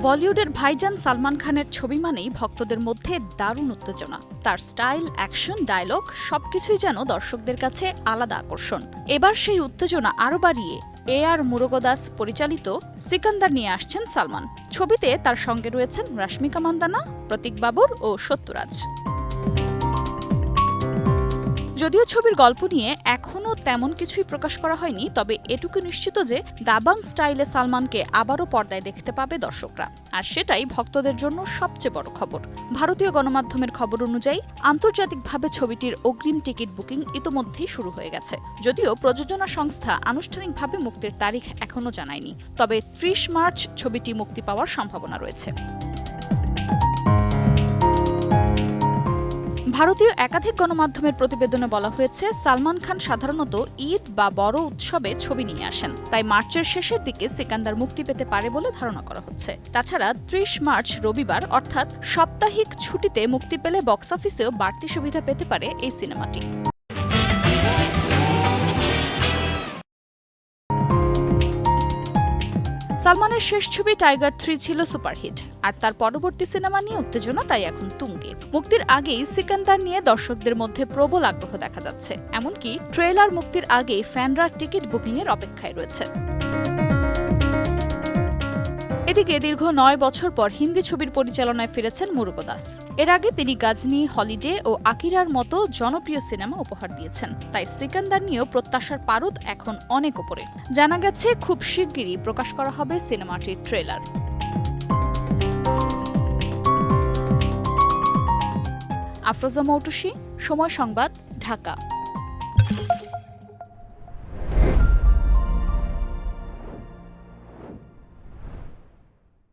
বলিউডের ভাইজান সালমান খানের ছবি মানেই ভক্তদের মধ্যে দারুণ উত্তেজনা। তার স্টাইল, অ্যাকশন, ডায়লগ সবকিছুই যেন দর্শকদের কাছে আলাদা আকর্ষণ। এবার সেই উত্তেজনা আরও বাড়িয়ে AR মুরুগদাস পরিচালিত সিকান্দার নিয়ে আসছেন সালমান। ছবিতে তার সঙ্গে রয়েছেন রশ্মিকা মান্দানা, প্রতীক বাবুর ও সত্যরাজ। যদিও ছবির গল্প নিয়ে এখনও তেমন কিছুই প্রকাশ করা হয়নি, তবে এটুকু নিশ্চিত যে দাবাং স্টাইলে সালমানকে আবারও পর্দায় দেখতে পাবে দর্শকরা। আর সেটাই ভক্তদের জন্য সবচেয়ে বড় খবর। ভারতীয় গণমাধ্যমের খবর অনুযায়ী আন্তর্জাতিকভাবে ছবিটির অগ্রিম টিকিট বুকিং ইতোমধ্যেই শুরু হয়ে গেছে। যদিও প্রযোজনা সংস্থা আনুষ্ঠানিকভাবে মুক্তির তারিখ এখনও জানায়নি, তবে ৩০ মার্চ ছবিটি মুক্তি পাওয়ার সম্ভাবনা রয়েছে। ভারতীয় একাধিক গণমাধ্যমের প্রতিবেদনে বলা হয়েছে, সালমান খান সাধারণত ঈদ বা বড় উৎসবে ছবি নিয়ে আসেন, তাই মার্চের শেষের দিকে সিকান্দার মুক্তি পেতে পারে বলে ধারণা করা হচ্ছে। তাছাড়া ৩০ মার্চ রবিবার অর্থাৎ সাপ্তাহিক ছুটিতে মুক্তি পেলে বক্স অফিসেও বাড়তি সুবিধা পেতে পারে এই সিনেমাটি। সালমানের শেষ ছবি টাইগার ৩ ছিল সুপারহিট, আর তার পরবর্তী সিনেমা নিয়ে উত্তেজনা তাই এখন তুঙ্গে। মুক্তির আগেই সিকান্দার নিয়ে দর্শকদের মধ্যে প্রবল আগ্রহ দেখা যাচ্ছে। এমনকি ট্রেলার মুক্তির আগেই ফ্যানরা টিকিট বুকিংয়ের অপেক্ষায় রয়েছে। এদিকে দীর্ঘ ৯ বছর পর হিন্দি ছবির পরিচালনায় ফিরেছেন মুরুগদাস। এর আগে তিনি গাজনি, হলিডে ও আকিরার মতো জনপ্রিয় সিনেমা উপহার দিয়েছেন, তাই সিকান্দার নিয়েও প্রত্যাশার পারদ এখন অনেক উপরে। জানা গেছে খুব শিগগিরই প্রকাশ করা হবে সিনেমাটির ট্রেলার। আফরোজা মৌটুসী, সময় সংবাদ, ঢাকা।